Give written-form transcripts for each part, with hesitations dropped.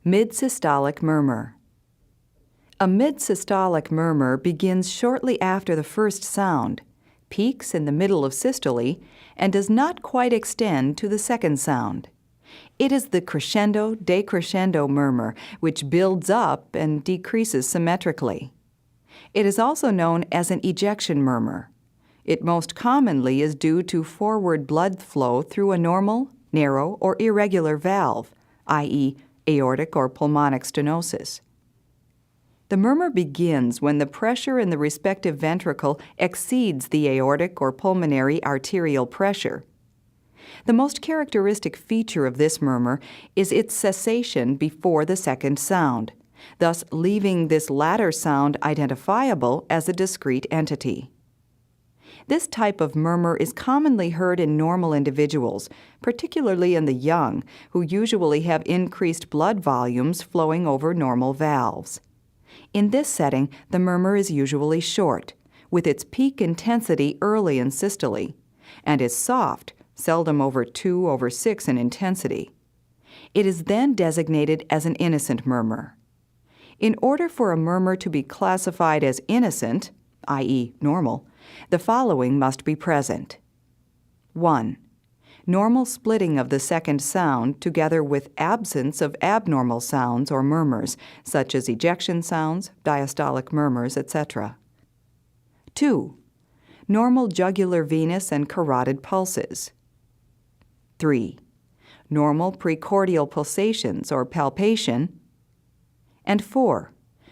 Mid Systolic Murmur. A mid-systolic murmur begins shortly after the first sound, peaks in the middle of systole, and does not quite extend to the second sound. It is the crescendo-decrescendo murmur, which builds up and decreases symmetrically. It is also known as an ejection murmur. It most commonly is due to forward blood flow through a normal, narrow, or irregular valve, i.e., aortic or pulmonic stenosis. The murmur begins when the pressure in the respective ventricle exceeds the aortic or pulmonary arterial pressure. The most characteristic feature of this murmur is its cessation before the second sound, thus leaving this latter sound identifiable as a discrete entity. This type of murmur is commonly heard in normal individuals, particularly in the young, who usually have increased blood volumes flowing over normal valves. In this setting, the murmur is usually short, with its peak intensity early in systole, and is soft, seldom over 2/6 in intensity. It is then designated as an innocent murmur. In order for a murmur to be classified as innocent, i.e., normal, the following must be present. 1. Normal splitting of the second sound together with absence of abnormal sounds or murmurs, such as ejection sounds, diastolic murmurs, etc. 2. Normal jugular venous and carotid pulses. 3. Normal precordial pulsations or palpation. And 4.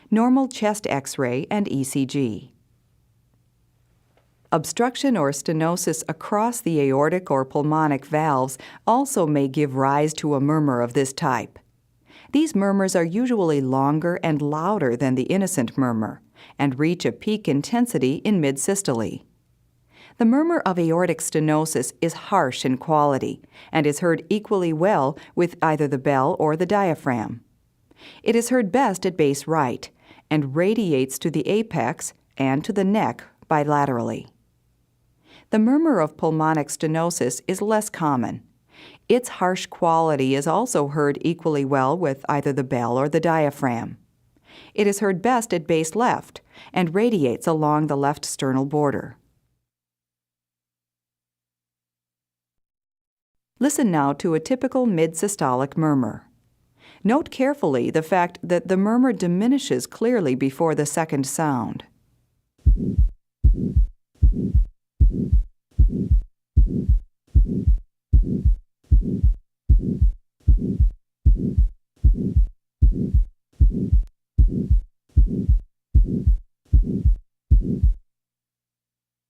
Normal chest X-ray and ECG. Obstruction or stenosis across the aortic or pulmonic valves also may give rise to a murmur of this type. These murmurs are usually longer and louder than the innocent murmur and reach a peak intensity in mid-systole. The murmur of aortic stenosis is harsh in quality and is heard equally well with either the bell or the diaphragm. It is heard best at base right and radiates to the apex and to the neck bilaterally. The murmur of pulmonic stenosis is less common. Its harsh quality is also heard equally well with either the bell or the diaphragm. It is heard best at base left and radiates along the left sternal border. Listen now to a typical mid-systolic murmur. Note carefully the fact that the murmur diminishes clearly before the second sound.